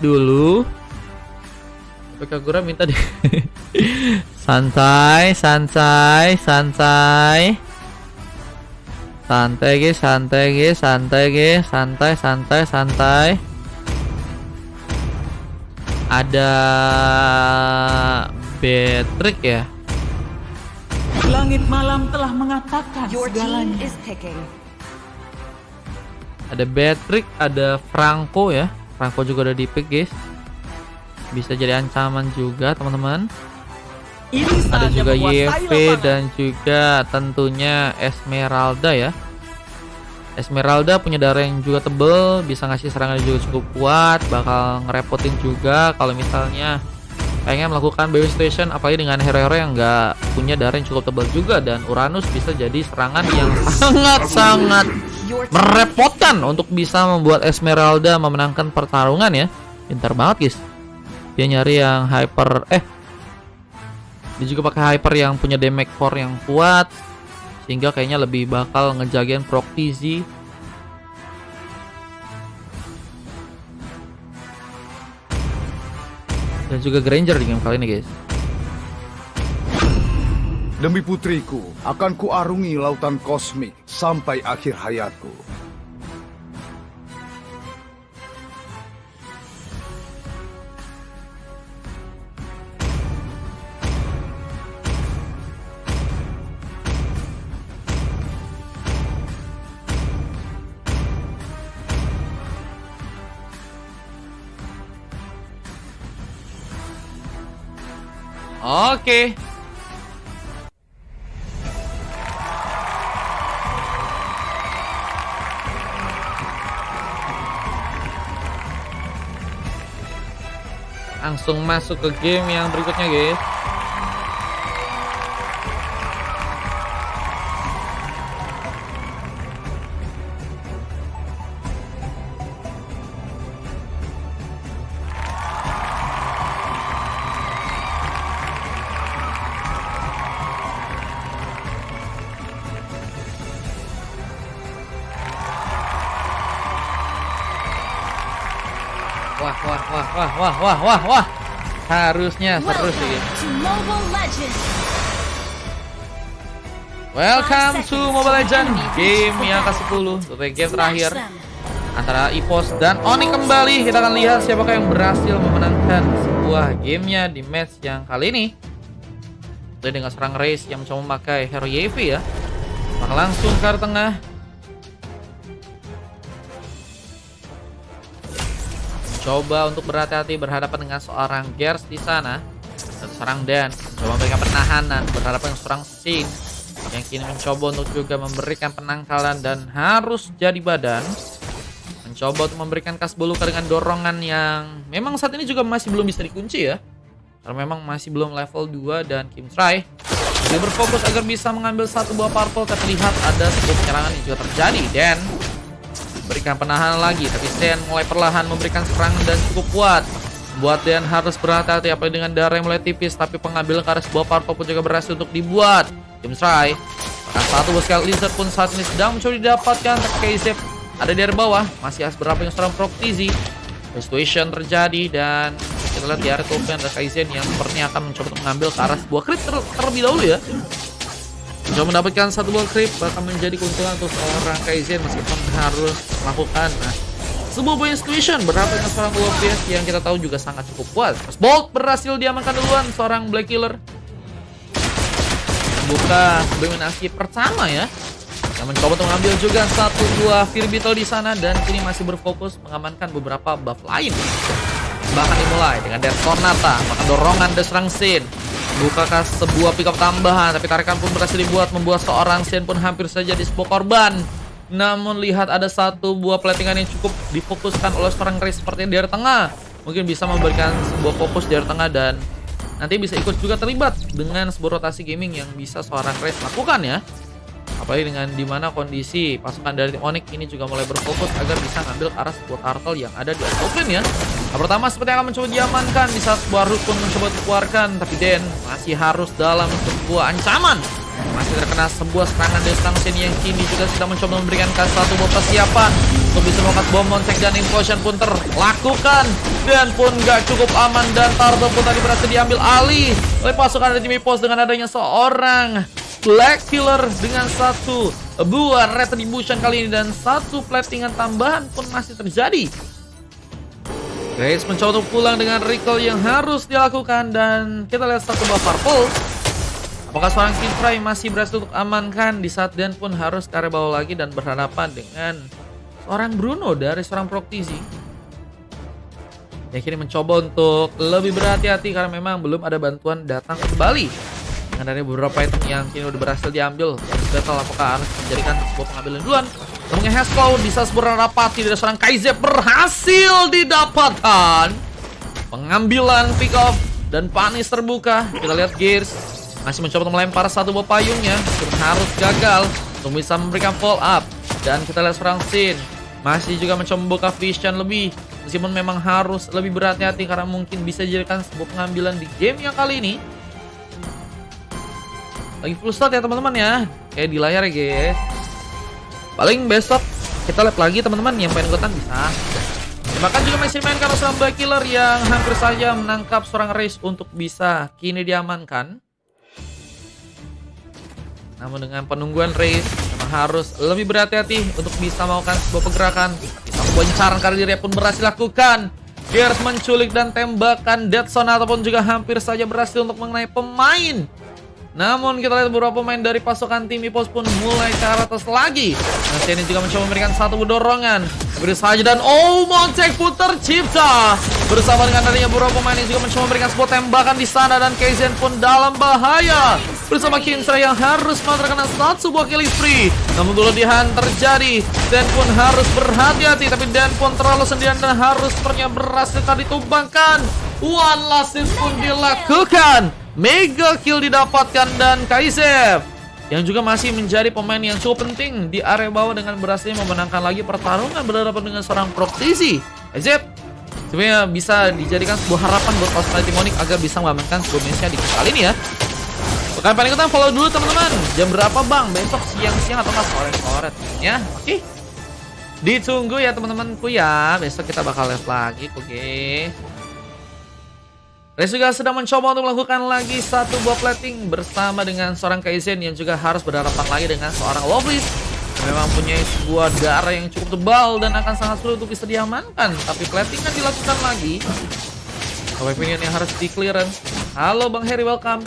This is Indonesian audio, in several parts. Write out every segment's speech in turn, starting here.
dulu. Tapi Kagura minta di santai, santai, santai. Santai guys, santai guys, santai guys, santai, santai, santai. Ada Beatrix ya. Langit malam telah mengatakan Your team segalanya. is picking. Ada Beatrix, ada Franco ya. Franco juga udah di pick guys. Bisa jadi ancaman juga teman-teman. Ini Ada saatnya juga menguasai YV lapangan. dan juga tentunya Esmeralda ya. Esmeralda punya darah yang juga tebel, bisa ngasih serangan yang juga cukup kuat, bakal ngerepotin juga kalau misalnya pengen melakukan BW Station, apalagi dengan hero-hero yang nggak punya darah yang cukup tebal juga. Dan Uranus bisa jadi serangan yang sangat-sangat Your team merepotkan untuk bisa membuat Esmeralda memenangkan pertarungan ya. Pintar banget guys. Dia nyari yang hyper, dia juga pakai hyper yang punya damage core yang kuat, sehingga kayaknya lebih bakal ngejagain proc TZ. Dan juga Granger di game kali ini guys. Demi putriku, akan kuarungi lautan kosmik sampai akhir hayatku. Oke. Langsung masuk ke game yang berikutnya guys. Wah. Harusnya seru sih. to Mobile Legends. Welcome to Mobile Legends, game yang ke-10, game terakhir antara EVOS dan Oni kembali. Kita akan lihat siapakah yang berhasil memenangkan sebuah gamenya di match yang kali ini. Dan dengan serang race yang mencoba memakai hero YV ya. Maka langsung ke arah tengah. Coba untuk berhati-hati berhadapan dengan seorang Gers di sana. Dan seorang Dan coba memberikan penahanan berhadapan dengan seorang Sin yang kini mencoba untuk juga memberikan penangkalan dan harus jadi badan. Mencoba untuk memberikan Kasboluka dengan dorongan yang memang saat ini juga masih belum bisa dikunci ya. Karena memang masih belum level 2 dan Kim Try dia berfokus agar bisa mengambil satu buah purple. Tapi lihat ada sebuah penyerangan yang juga terjadi. Dan berikan penahanan lagi, tapi Sen mulai perlahan memberikan serangan dan cukup kuat. Buat Dan harus berhati-hati apalagi dengan darah yang mulai tipis. Tapi pengambilan ke arah sebuah purple pun juga berhasil untuk dibuat. Tim Try bahkan satu bos Scarlet Lizard pun saat ini sedang mencoba didapatkan. Tapi KZ ada di area bawah, masih harus berapa yang seorang Proc TZ. Situation terjadi dan kita lihat di area token ada Kaizen yang sepertinya akan mencoba untuk mengambil ke arah sebuah creep terlebih dahulu ya. Mencoba mendapatkan satu buah creep bahkan menjadi keuntungan untuk seorang Kaizen meskipun harus melakukan sebuah point situation berhadapan dengan seorang Wolfius yang kita tahu juga sangat cukup kuat. Bolt berhasil diamankan duluan seorang Black Killer. Buka dominasi pertama ya. Yang mencoba untuk mengambil juga satu buah Firbital di sana dan kini masih berfokus mengamankan beberapa buff lain. Bahkan dimulai dengan Death Tornata, bahkan dorongan dan serang Sin. Bukankah sebuah pickup tambahan, tapi tarikan pun berhasil dibuat, membuat seorang Sin pun hampir saja di sebuah korban. Namun lihat ada satu buah platingan yang cukup difokuskan oleh seorang Race seperti di area tengah. Mungkin bisa memberikan sebuah fokus di area tengah dan nanti bisa ikut juga terlibat dengan sebuah rotasi gaming yang bisa seorang Race lakukan ya. Apalagi dengan dimana kondisi pasukan dari tim Onyx ini juga mulai berfokus agar bisa ngambil arah sebuah turtle yang ada di open ya. Nah, pertama seperti akan mencoba diamankan, di saat sebuah root pun mencoba dikeluarkan, tapi Den masih harus dalam sebuah ancaman Masih terkena sebuah serangan dari serang Sin yang kini juga sudah mencoba memberikan satu buah persiapan untuk bisa melakukan bom Monsek dan implosion pun terlakukan dan pun gak cukup aman dan Turtle pun tadi berhasil diambil alih oleh pasukan dari tim EVOS dengan adanya seorang Black Killer dengan satu buah retribution kali ini dan satu platingan tambahan pun masih terjadi. Grace mencoba untuk pulang dengan recall yang harus dilakukan dan kita lihat satu buah purple. Apakah seorang Killfry masih berhasil untuk amankan di saat Dan pun harus ke area bawah lagi dan berhadapan dengan seorang Bruno dari seorang Proctisi. Yang kini mencoba untuk lebih berhati-hati karena memang belum ada bantuan datang kembali. Dengan dari beberapa item yang kini udah berhasil diambil. Battle apakah harus menjadikan sebuah pengambilan duluan. Ngomongnya Haskell bisa sebuah rapati dari seorang Kaizep berhasil didapatkan. Pengambilan pick off dan panis terbuka. Kita lihat Gears masih mencoba untuk melempar satu buah payungnya, harus gagal untuk bisa memberikan follow up. Dan kita lihat seorang Sin masih juga mencoba membuka vision lebih, meskipun memang harus lebih berhati-hati karena mungkin bisa dijadikan sebuah pengambilan di game yang kali ini. Lagi full start ya teman-teman ya, kayak di layar ya guys. Paling besok kita lihat lagi teman-teman, yang pengen ikutan bisa. Bahkan juga masih main karena seorang Black Killer yang hampir saja menangkap seorang Raze untuk bisa kini diamankan. Namun dengan penungguan Raze memang harus lebih berhati-hati untuk bisa melakukan sebuah pergerakan. Bisa sebuah incaran karena dirinya pun berhasil lakukan. Gears menculik dan tembakan Dead Zone ataupun juga hampir saja berhasil untuk mengenai pemain. Namun kita lihat beberapa pemain dari pasukan tim EVOS pun mulai ke arah atas lagi. Nah, ini juga mencoba memberikan satu dorongan. Beri saja dan Monsek pun tercipta. Bersama dengan adanya beberapa pemain yang juga mencoba memberikan sebuah tembakan di sana dan Kaizen pun dalam bahaya. Bersama Kinsra yang harus terkena satu buah killing spree. Namun kelebihan terjadi. Dan pun harus berhati-hati. Tapi Dan pun terlalu sendirian dan harus sepertinya berhasil ditumbangkan. One last hit pun dilakukan. Mega kill didapatkan dan Kaizep yang juga masih menjadi pemain yang cukup penting di area bawah dengan berhasil memenangkan lagi pertarungan berhadapan dengan seorang Proctisi. Kaizep sebenarnya bisa dijadikan sebuah harapan buat pasukan Timonic agar bisa mengamankan sebuah match-nya di kali ini ya. Bukan paling ikutan, follow dulu teman-teman. Jam berapa bang? Besok siang-siang atau nggak sore-sore ya? Oke. Ditunggu ya teman-temanku ya. Besok kita bakal live lagi, oke. Raze juga sedang mencoba untuk melakukan lagi satu buah plating bersama dengan seorang Kaizen yang juga harus berhadapan lagi dengan seorang Lovelace yang memang punya sebuah darah yang cukup tebal dan akan sangat sulit untuk bisa diamankan. Tapi plating kan dilakukan lagi. Opinion yang harus di clearance. Halo Bang Heri, welcome.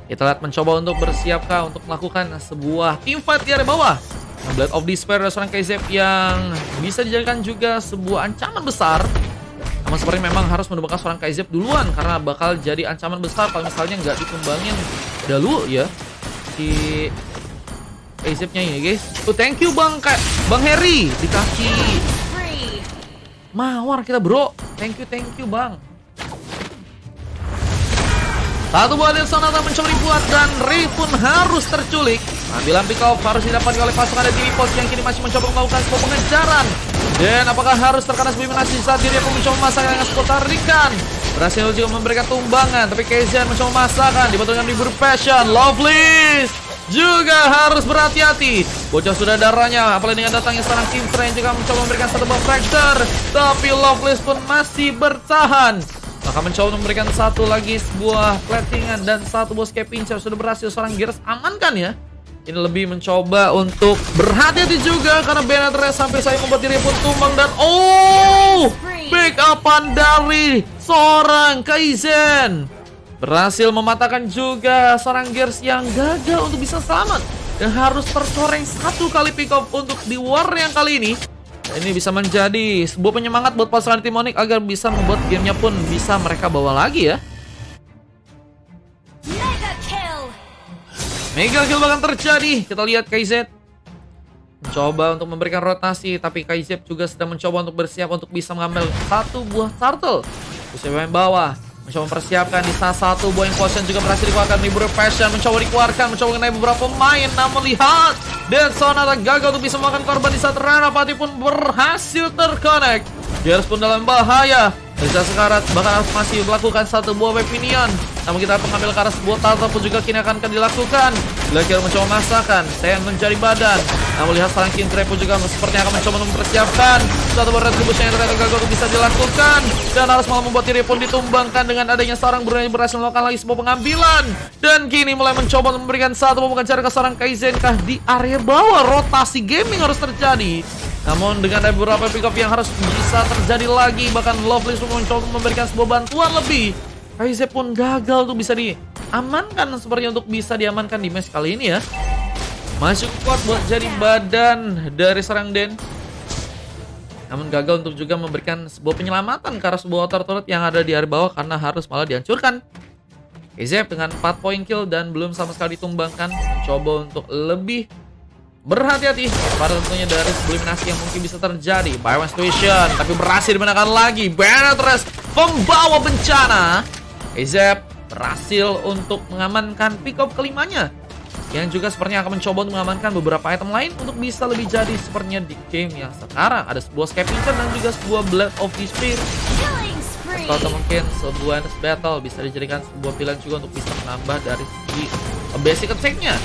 Kita lihat mencoba untuk bersiapkah untuk melakukan sebuah teamfight di area bawah. Blade of Despair dari seorang Kaizep yang bisa dijadikan juga sebuah ancaman besar. Namun seperti memang harus menembakkan seorang Kaizep duluan karena bakal jadi ancaman besar kalau misalnya nggak ditumbangin dulu ya si Kaizepnya ini guys. Thank you Bang Heri dikasih mawar kita bro. Thank you Bang. Satu buah Dead Sonata mencoba dibuat dan Ray pun harus terculik. Ambilan pick off harus didapatkan oleh pasukan dari tim EVOS yang kini masih mencoba melakukan sebuah pengejaran. Dan apakah harus terkena sebuah eliminasi saat dirinya pun mencoba memasakkan dengan sebuah tarikan. Berhasil juga memberikan tumbangan, tapi Kaizen mencoba memasakkan dibantu dengan Ribur Passion. Lovelace juga harus berhati-hati. Bocah sudah darahnya, apalagi dengan datangnya seorang Kinsra yang juga mencoba memberikan satu buah fracture. Tapi Lovelace pun masih bertahan. Maka mencoba memberikan satu lagi sebuah platingan dan satu buah escape pincer. Sudah berhasil seorang Gears amankan ya. Ini lebih mencoba untuk berhati-hati juga karena Benetres sampai saya membuat diri pun tumbang dan pick upan dari seorang Kaizen. Berhasil mematahkan juga seorang Gears yang gagal untuk bisa selamat dan harus tercoreng satu kali pick up untuk di war yang kali ini. Ini bisa menjadi sebuah penyemangat buat pasukan Timonic agar bisa membuat gamenya pun bisa mereka bawa lagi ya. Mega kill bahkan terjadi. Kita lihat Kaizep mencoba untuk memberikan rotasi, tapi Kaizep juga sedang mencoba untuk bersiap untuk bisa mengambil satu buah turtle. Bisa main bawah, mencoba mempersiapkan di salah satu buah implosion juga berhasil dikeluarkan. Ribur Passion mencoba dikeluarkan, mencoba mengenai beberapa pemain. Namun lihat, Dead Sonata gagal untuk bisa memakan korban di saat Ranapati pun berhasil terconnect. Gears pun dalam bahaya. Reza Sekarat bahkan harus masih melakukan satu buah weaponian. Namun kita pengambil ke arah sebuah turtle pun juga kini akan dilakukan. Black Killer mencoba memasakkan Sen mencari badan. Namun lihat seorang King Trap pun juga sepertinya akan mencoba mempersiapkan satu retribution yang ternyata gagal untuk bisa dilakukan. Dan harus malah membuat diri pun ditumbangkan dengan adanya seorang Brunei berhasil melakukan lagi sebuah pengambilan. Dan kini mulai mencoba memberikan satu pembukaan cara ke seorang Kaizen kah di area bawah. Rotasi gaming harus terjadi. Namun dengan ada beberapa pick up yang harus bisa terjadi lagi. Bahkan Lovely pun mencoba memberikan sebuah bantuan lebih. Kaizen pun gagal tuh bisa diamankan sepertinya untuk bisa diamankan di match kali ini ya. Masih kuat buat jadi badan dari serang Den. Namun gagal untuk juga memberikan sebuah penyelamatan ke arah sebuah water turret yang ada di area bawah karena harus malah dihancurkan. Kaizen dengan 4 poin kill dan belum sama sekali ditumbangkan. Mencoba untuk lebih berhati-hati pada tentunya dari eliminasi yang mungkin bisa terjadi. By one situation, tapi berhasil dimenangkan lagi. Benatres pembawa bencana. Kaizen berhasil untuk mengamankan pick up kelimanya, yang juga sepertinya akan mencoba untuk mengamankan beberapa item lain untuk bisa lebih jadi sepertinya di game yang sekarang. Ada sebuah Scavenger dan juga sebuah Blood of Despair. Killing spree. Atau mungkin sebuah endless battle bisa dijadikan sebuah pilihan juga untuk bisa menambah dari segi basic attack-nya.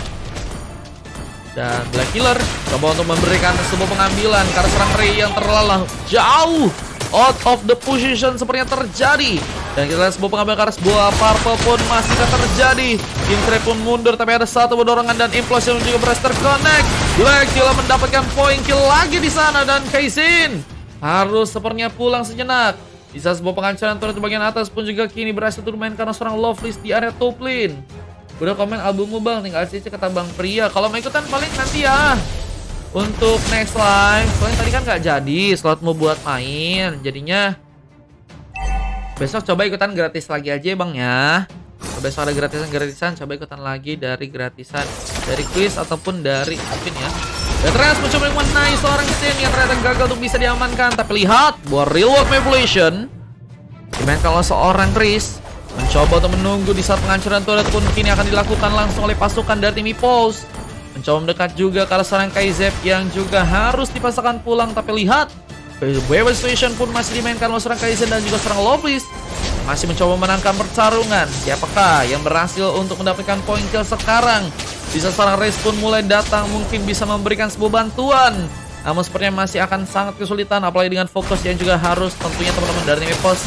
Dan Black Killer coba untuk memberikan sebuah pengambilan karena serang Ray yang terlalu jauh out of the position sepertinya terjadi. Dan kita lihat sebuah pengambilan karena sebuah purple pun masih terjadi. King Trap pun mundur tapi ada satu dorongan dan implosion juga berhasil terconnect. Black Killer mendapatkan poin kill lagi di sana dan Kaizen harus sepertinya pulang sejenak. Bisa sebuah penghancuran turret di bagian atas pun juga kini berhasil bermain karena seorang Loveless di area top lane. Udah komen albummu bang, tinggal CC kata bang pria. Kalau mau ikutan paling nanti ya untuk next live. Soalnya tadi kan nggak jadi slotmu buat main. Jadinya besok coba ikutan gratis lagi aja bang ya. Besok ada gratisan coba ikutan lagi dari gratisan dari quiz ataupun dari spin ya. Dan ternyata mencoba mengenai seorang Sen yang ternyata gagal untuk bisa diamankan. Tapi lihat buat real world manipulation dimainkan oleh seorang Chris. Mencoba untuk menunggu di saat penghancuran turret pun kini akan dilakukan langsung oleh pasukan dari tim EPOS. Mencoba mendekat juga ke arah seorang Kaizen yang juga harus dipaksakan pulang. Tapi lihat Weapon Station pun masih dimainkan oleh seorang Kaizen dan juga seorang Loveless. Masih mencoba menangkan pertarungan. Siapakah yang berhasil untuk mendapatkan poin kill sekarang? Bisa seorang Race pun mulai datang, mungkin bisa memberikan sebuah bantuan. Namun sepertinya masih akan sangat kesulitan, apalagi dengan fokus yang juga harus tentunya teman-teman dari tim EPOS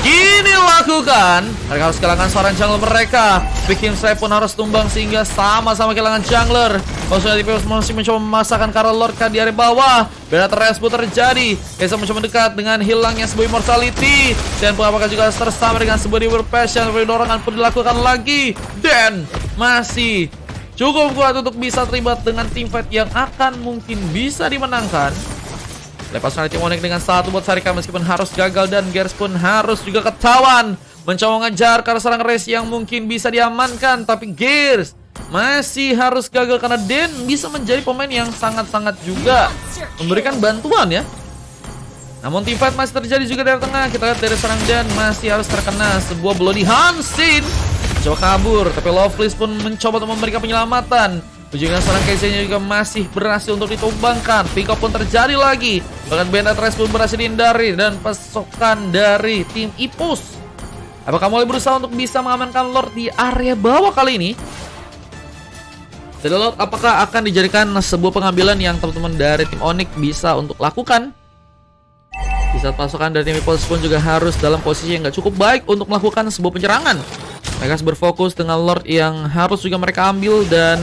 kini lakukan. Mereka harus kehilangan seorang jungler mereka. Bikin saya pun harus tumbang sehingga sama-sama kehilangan jungler. Maksudnya TPS masih mencoba memasakkan Karel Lorca di area bawah. Benatres pun terjadi. Kaizen mencoba mendekat dengan hilangnya sebuah immortality. Dan apakah juga tersama dengan sebuah River Passion. Dorongan pun dilakukan lagi. Dan masih cukup kuat untuk bisa terlibat dengan team fight yang akan mungkin bisa dimenangkan. Lepas dari tim Onyx dengan satu buat Sarika meskipun harus gagal dan Gears pun harus juga ketahuan. Mencoba mengejar karena serang race yang mungkin bisa diamankan. Tapi Gears masih harus gagal karena Den bisa menjadi pemain yang sangat-sangat juga memberikan bantuan ya. Namun team fight masih terjadi juga dari tengah. Kita lihat dari serang Den masih harus terkena sebuah Bloody Hansin. Coba kabur tapi Loveless pun mencoba untuk memberikan penyelamatan. Ujungnya seorang Kaizen juga masih berhasil untuk ditumbangkan. Pick up pun terjadi lagi. Bahkan Benatres pun berhasil dihindari. Dan pasukan dari tim EPOS, apakah mulai berusaha untuk bisa mengamankan Lord di area bawah kali ini? Jadi Lord apakah akan dijadikan sebuah pengambilan yang teman-teman dari tim Onyx bisa untuk lakukan? Di saat pasukan dari tim EPOS pun juga harus dalam posisi yang gak cukup baik untuk melakukan sebuah penyerangan. Mereka harus berfokus dengan Lord yang harus juga mereka ambil. Dan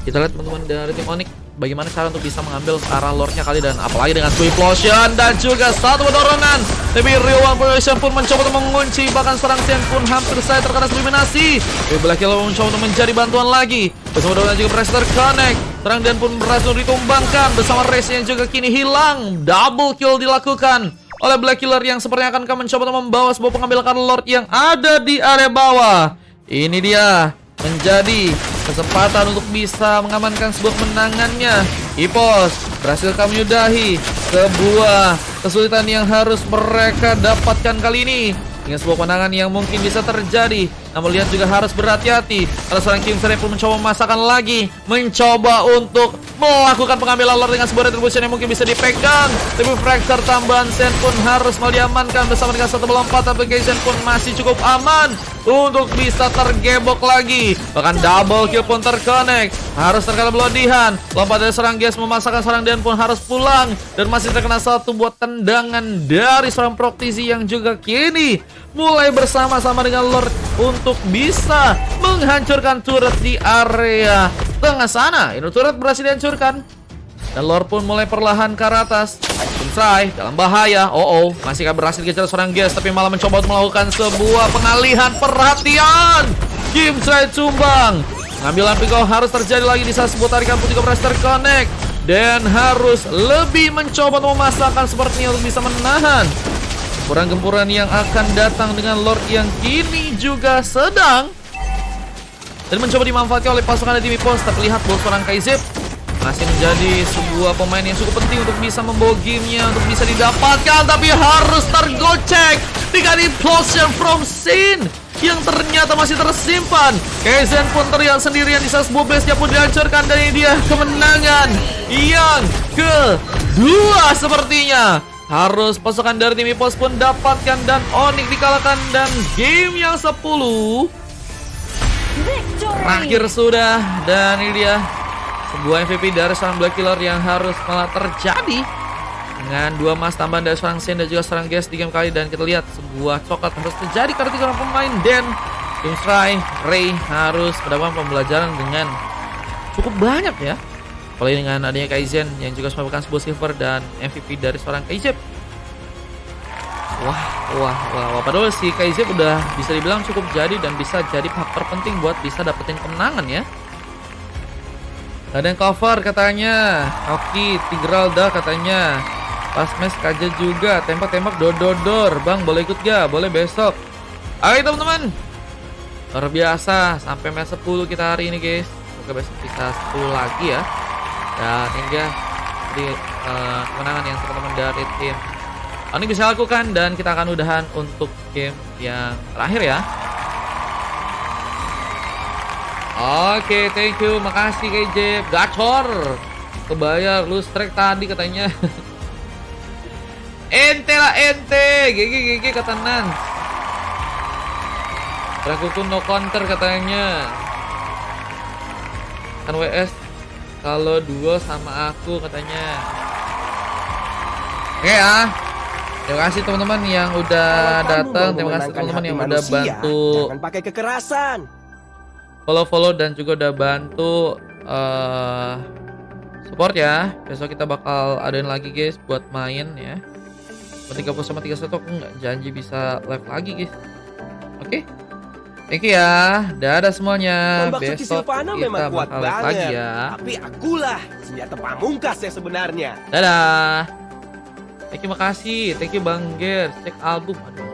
kita lihat teman-teman dari tim Onyx bagaimana cara untuk bisa mengambil arah Lordnya kali. Dan apalagi dengan Swift Explosion dan juga satu dorongan. Tapi Real One Position pun mencoba untuk mengunci. Bahkan serang Sen pun hampir saja terkena eliminasi. Tapi Black Killer mencoba untuk mencari bantuan lagi. Bersama dorongan juga berhasil terconnect. Serang Den pun berhasil ditumbangkan. Bersama Race yang juga kini hilang. Double kill dilakukan oleh Black Killer yang sepertinya akan mencoba untuk membawa sebuah pengambilan Lord yang ada di area bawah. Ini dia menjadi kesempatan untuk bisa mengamankan sebuah kemenangannya. EPOS berhasil kami menyudahi sebuah kesulitan yang harus mereka dapatkan kali ini. Dengan sebuah pandangan yang mungkin bisa terjadi. Namun lihat juga harus berhati-hati. Ada seorang Kim Seren pun mencoba memasakkan lagi. Mencoba untuk melakukan pengambilan lore dengan sebuah retribution yang mungkin bisa dipegang. Tapi Fracture tambahan Sen pun harus mau diamankan bersama dengan satu lompatan. Application pun masih cukup aman untuk bisa tergebok lagi. Bahkan double kill pun terconnect. Harus terkena belodihan. Lompat dari seorang Gas memasakkan seorang Dan pun harus pulang. Dan masih terkena satu buat tendangan dari seorang Proctisi yang juga kini mulai bersama-sama dengan Lord untuk bisa menghancurkan turret di area tengah sana. Ini turret berhasil dihancurkan. Dan Lord pun mulai perlahan ke arah atas. Doomsday dalam bahaya. Masih berhasil dikejar seorang Gas, tapi malah mencoba untuk melakukan sebuah pengalihan perhatian. Doomsday tumbang. Pengambilan Pico harus terjadi lagi di saat sebuah tarikan pun juga berhasil terconnect. Dan harus lebih mencoba untuk memasakkan sepertinya untuk bisa menahan kurang gempuran yang akan datang dengan Lord yang kini juga sedang dan mencoba dimanfaatkan oleh pasukan dari Pos. Terlihat bahwa seorang Kaizep masih menjadi sebuah pemain yang cukup penting untuk bisa membawa gamenya, untuk bisa didapatkan, tapi harus tergocek dengan implosion from Sin yang ternyata masih tersimpan. Kaizen pun terlihat sendirian di saat sebuah base-nya pun dihancurkan, dan ini dia kemenangan yang kedua sepertinya. Harus pasukan dari tim Pos pun dapatkan dan Onyx dikalahkan, dan game yang 10 terakhir sudah. Dan ini dia sebuah MVP dari seorang Black Killer yang harus malah terjadi dengan 2 emas tambahan dari seorang Sen dan juga seorang Gas di game kali. Dan kita lihat sebuah coklat harus terjadi karena 3 orang pemain. Dan Doomsday, Ray harus mendapatkan pembelajaran dengan cukup banyak ya. Apalagi dengan adanya Kaizen yang juga merupakan sebuah silver dan MVP dari seorang Kaizep. Wah. Padahal si Kaizep udah bisa dibilang cukup jadi dan bisa jadi faktor penting buat bisa dapetin kemenangan ya. Ada yang cover katanya. Oki, Tigralda katanya. Pas mes Kaja juga. Tembak-tembak dodor. Bang, boleh ikut gak? Boleh besok. Ayo teman-teman. Luar biasa. Sampai match 10 kita hari ini guys. Semoga besok bisa 10 lagi ya. Dan ini dia kemenangan yang teman-teman dari tim ini bisa lakukan. Dan kita akan udahan untuk game yang terakhir ya. Oke, thank you, makasih Kejep. Gacor kebayar lu strike tadi katanya. Ente lah ente. GG kata Nan. Raguku no counter katanya. Kan WS kalau duo sama aku katanya. Oke ya. Terima kasih teman-teman yang udah datang. Terima kasih teman-teman yang udah bantu. Jangan pakai kekerasan. Follow dan juga udah bantu support ya. Besok kita bakal adain lagi guys buat main ya. 30 sama 31 aku nggak janji bisa live lagi guys. Oke. Thank you ya. Dadah semuanya. Tombak suci Besok Silvana kita memang kuat bakal live banget lagi ya. Tapi akulah senjata pamungkas ya sebenarnya. Dadah. Thank you, makasih. Thank you Bang Ger. Cek album. Aduh.